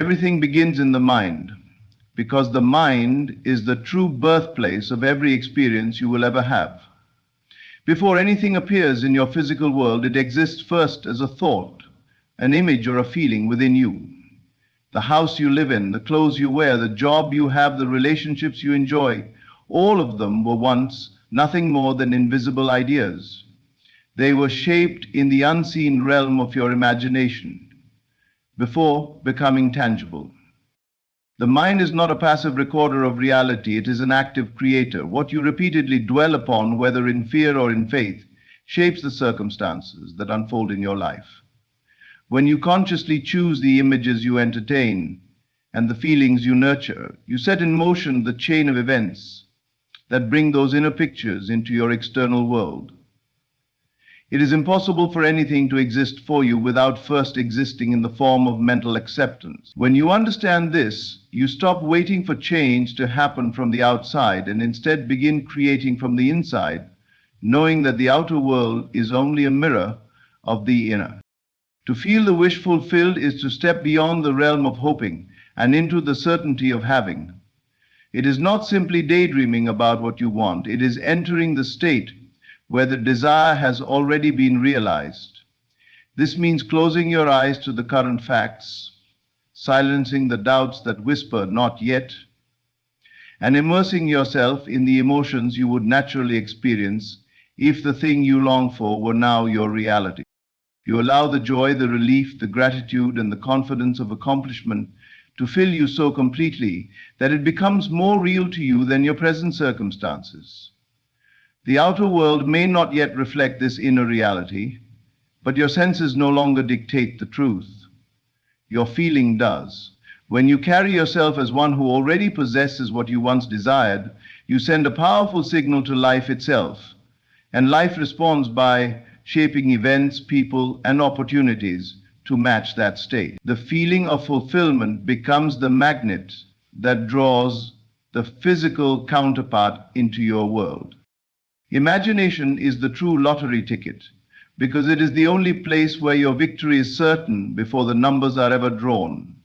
Everything begins in the mind, because the mind is the true birthplace of every experience you will ever have. Before anything appears in your physical world, it exists first as a thought, an image or a feeling within you. The house you live in, the clothes you wear, the job you have, the relationships you enjoy, all of them were once nothing more than invisible ideas. They were shaped in the unseen realm of your imagination before becoming tangible. The mind is not a passive recorder of reality, it is an active creator. What you repeatedly dwell upon, whether in fear or in faith, shapes the circumstances that unfold in your life. When you consciously choose the images you entertain and the feelings you nurture, you set in motion the chain of events that bring those inner pictures into your external world. It is impossible for anything to exist for you without first existing in the form of mental acceptance. When you understand this, you stop waiting for change to happen from the outside and instead begin creating from the inside, knowing that the outer world is only a mirror of the inner. To feel the wish fulfilled is to step beyond the realm of hoping and into the certainty of having. It is not simply daydreaming about what you want, it is entering the state where the desire has already been realized. This means closing your eyes to the current facts, silencing the doubts that whisper not yet, and immersing yourself in the emotions you would naturally experience if the thing you long for were now your reality. You allow the joy, the relief, the gratitude, and the confidence of accomplishment to fill you so completely that it becomes more real to you than your present circumstances. The outer world may not yet reflect this inner reality, but your senses no longer dictate the truth. Your feeling does. When you carry yourself as one who already possesses what you once desired, you send a powerful signal to life itself, and life responds by shaping events, people, and opportunities to match that state. The feeling of fulfillment becomes the magnet that draws the physical counterpart into your world. Imagination is the true lottery ticket because it is the only place where your victory is certain before the numbers are ever drawn.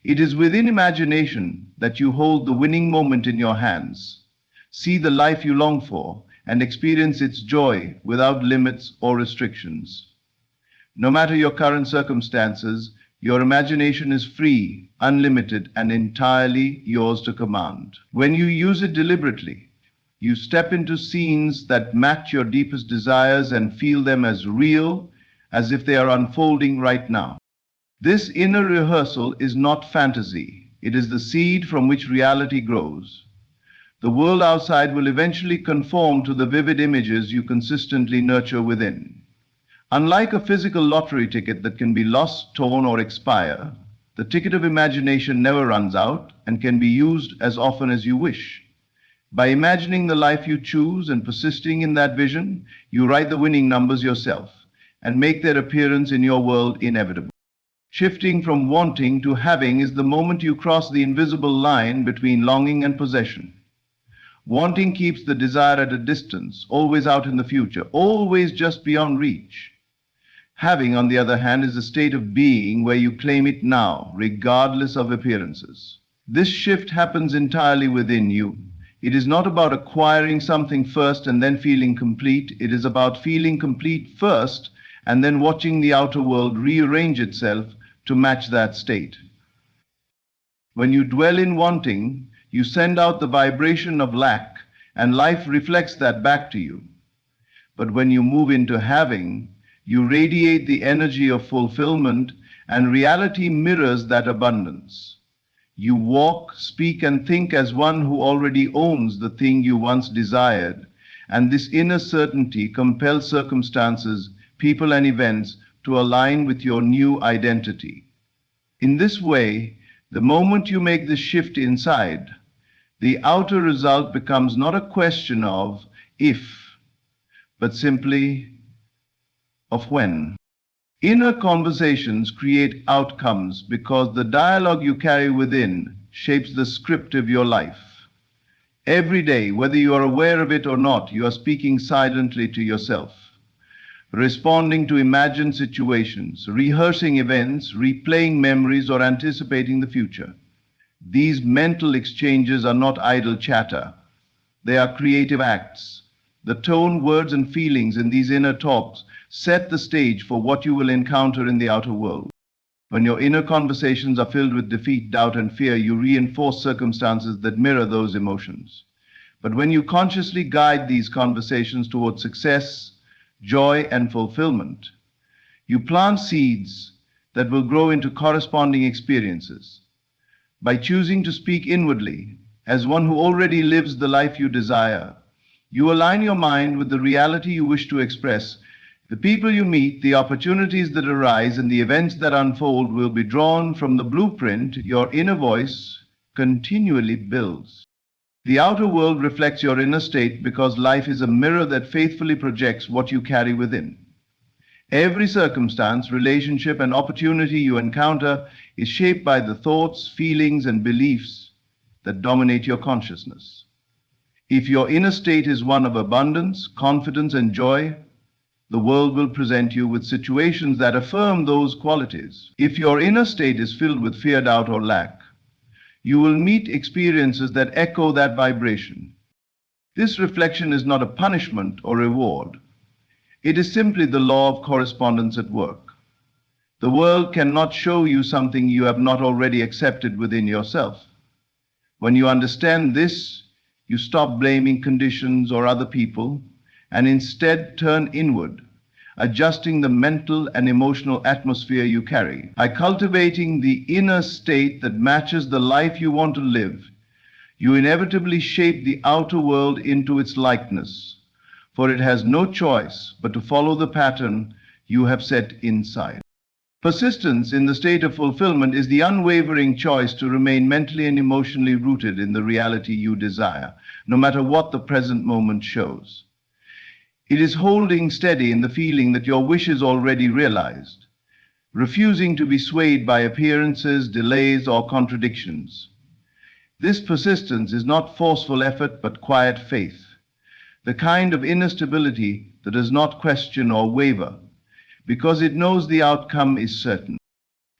It is within imagination that you hold the winning moment in your hands, see the life you long for, and experience its joy without limits or restrictions. No matter your current circumstances, your imagination is free, unlimited, and entirely yours to command. When you use it deliberately, you step into scenes that match your deepest desires and feel them as real as if they are unfolding right now. This inner rehearsal is not fantasy. It is the seed from which reality grows. The world outside will eventually conform to the vivid images you consistently nurture within. Unlike a physical lottery ticket that can be lost, torn, or expire, the ticket of imagination never runs out and can be used as often as you wish. By imagining the life you choose and persisting in that vision, you write the winning numbers yourself and make their appearance in your world inevitable. Shifting from wanting to having is the moment you cross the invisible line between longing and possession. Wanting keeps the desire at a distance, always out in the future, always just beyond reach. Having, on the other hand, is a state of being where you claim it now, regardless of appearances. This shift happens entirely within you. It is not about acquiring something first and then feeling complete. It is about feeling complete first and then watching the outer world rearrange itself to match that state. When you dwell in wanting, you send out the vibration of lack, and life reflects that back to you. But when you move into having, you radiate the energy of fulfillment, and reality mirrors that abundance. You walk, speak, and think as one who already owns the thing you once desired, and this inner certainty compels circumstances, people, and events to align with your new identity. In this way, the moment you make this shift inside, the outer result becomes not a question of if, but simply of when. Inner conversations create outcomes because the dialogue you carry within shapes the script of your life. Every day, whether you are aware of it or not, you are speaking silently to yourself. responding to imagined situations, rehearsing events, replaying memories, or anticipating the future. These mental exchanges are not idle chatter. They are creative acts. The tone, words, and feelings in these inner talks set the stage for what you will encounter in the outer world. When your inner conversations are filled with defeat, doubt, and fear, you reinforce circumstances that mirror those emotions. But when you consciously guide these conversations towards success, joy, and fulfillment, you plant seeds that will grow into corresponding experiences. By choosing to speak inwardly, as one who already lives the life you desire, you align your mind with the reality you wish to express. The people you meet, the opportunities that arise, and the events that unfold will be drawn from the blueprint your inner voice continually builds. The outer world reflects your inner state because life is a mirror that faithfully projects what you carry within. Every circumstance, relationship, and opportunity you encounter is shaped by the thoughts, feelings, and beliefs that dominate your consciousness. If your inner state is one of abundance, confidence, and joy, the world will present you with situations that affirm those qualities. If your inner state is filled with fear, doubt, or lack, you will meet experiences that echo that vibration. This reflection is not a punishment or reward. It is simply the law of correspondence at work. The world cannot show you something you have not already accepted within yourself. When you understand this, you stop blaming conditions or other people and instead turn inward, adjusting the mental and emotional atmosphere you carry. By cultivating the inner state that matches the life you want to live, you inevitably shape the outer world into its likeness, for it has no choice but to follow the pattern you have set inside. Persistence in the state of fulfillment is the unwavering choice to remain mentally and emotionally rooted in the reality you desire, no matter what the present moment shows. It is holding steady in the feeling that your wish is already realized, refusing to be swayed by appearances, delays, or contradictions. This persistence is not forceful effort, but quiet faith, the kind of inner stability that does not question or waver, because it knows the outcome is certain.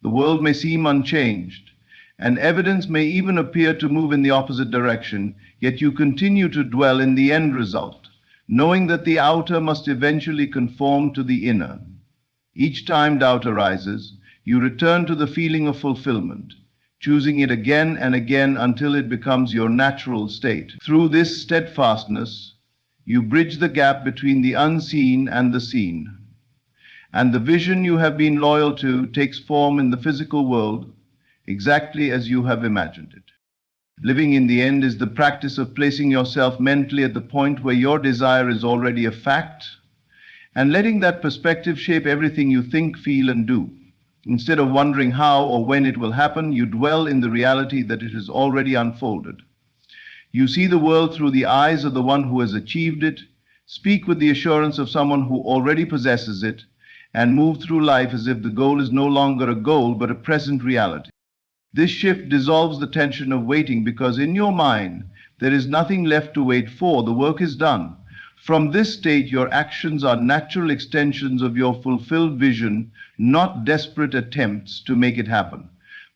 The world may seem unchanged, and evidence may even appear to move in the opposite direction, yet you continue to dwell in the end result, knowing that the outer must eventually conform to the inner. Each time doubt arises, you return to the feeling of fulfillment, choosing it again and again until it becomes your natural state. Through this steadfastness, you bridge the gap between the unseen and the seen, and the vision you have been loyal to takes form in the physical world exactly as you have imagined it. Living in the end is the practice of placing yourself mentally at the point where your desire is already a fact, and letting that perspective shape everything you think, feel, and do. Instead of wondering how or when it will happen, you dwell in the reality that it has already unfolded. You see the world through the eyes of the one who has achieved it, speak with the assurance of someone who already possesses it, and move through life as if the goal is no longer a goal but a present reality. This shift dissolves the tension of waiting, because in your mind there is nothing left to wait for. The work is done. From this state, your actions are natural extensions of your fulfilled vision, not desperate attempts to make it happen.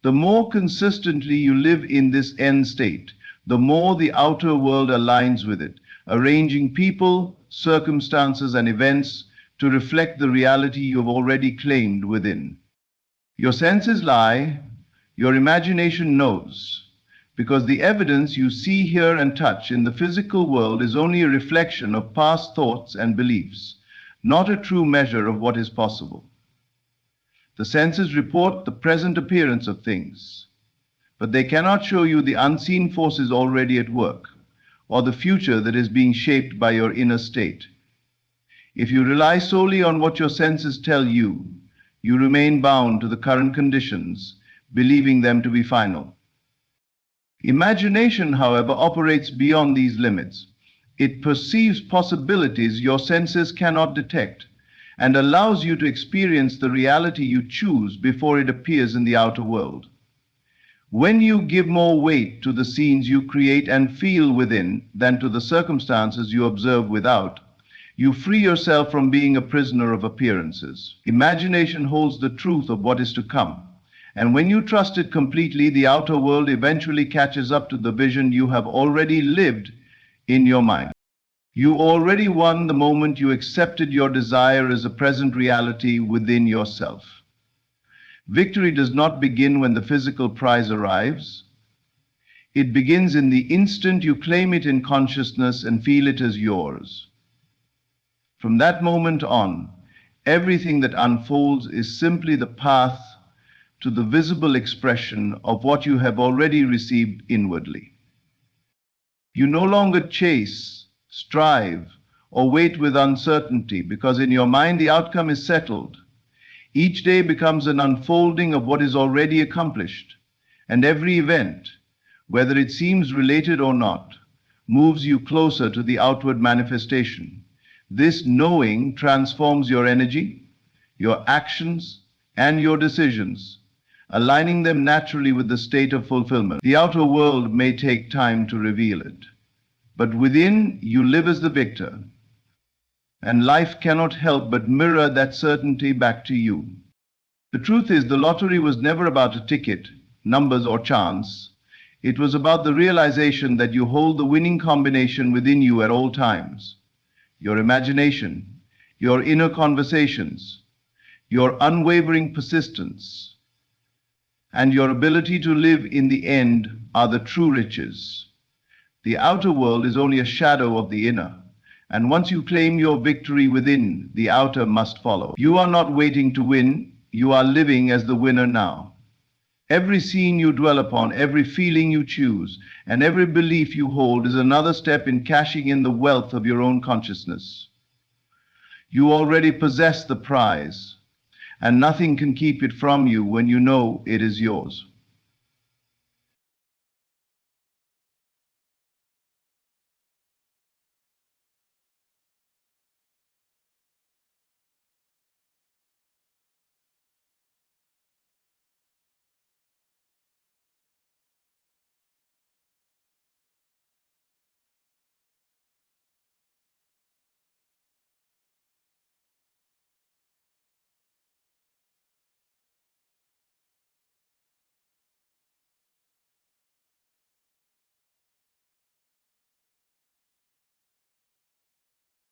The more consistently you live in this end state, the more the outer world aligns with it, arranging people, circumstances, and events to reflect the reality you have already claimed within. Your senses lie, your imagination knows, because the evidence you see, hear, and touch in the physical world is only a reflection of past thoughts and beliefs, not a true measure of what is possible. The senses report the present appearance of things, but they cannot show you the unseen forces already at work, or the future that is being shaped by your inner state. If you rely solely on what your senses tell you, you remain bound to the current conditions, believing them to be final. Imagination, however, operates beyond these limits. It perceives possibilities your senses cannot detect, and allows you to experience the reality you choose before it appears in the outer world. When you give more weight to the scenes you create and feel within than to the circumstances you observe without, You free yourself from being a prisoner of appearances. Imagination holds the truth of what is to come. And when you trust it completely, the outer world eventually catches up to the vision you have already lived in your mind. You already won the moment you accepted your desire as a present reality within yourself. Victory does not begin when the physical prize arrives. It begins in the instant you claim it in consciousness and feel it as yours. From that moment on, everything that unfolds is simply the path to the visible expression of what you have already received inwardly. You no longer chase, strive, or wait with uncertainty, because in your mind the outcome is settled. Each day becomes an unfolding of what is already accomplished, and every event, whether it seems related or not, moves you closer to the outward manifestation. This knowing transforms your energy, your actions, and your decisions, aligning them naturally with the state of fulfillment. The outer world may take time to reveal it, but within you live as the victor, and life cannot help but mirror that certainty back to you. The truth is, the lottery was never about a ticket, numbers, or chance. It was about the realization that you hold the winning combination within you at all times. Your imagination, your inner conversations, your unwavering persistence, and your ability to live in the end are the true riches. The outer world is only a shadow of the inner, and once you claim your victory within, the outer must follow. You are not waiting to win, you are living as the winner now. Every scene you dwell upon, every feeling you choose, and every belief you hold is another step in cashing in the wealth of your own consciousness. You already possess the prize, and nothing can keep it from you when you know it is yours.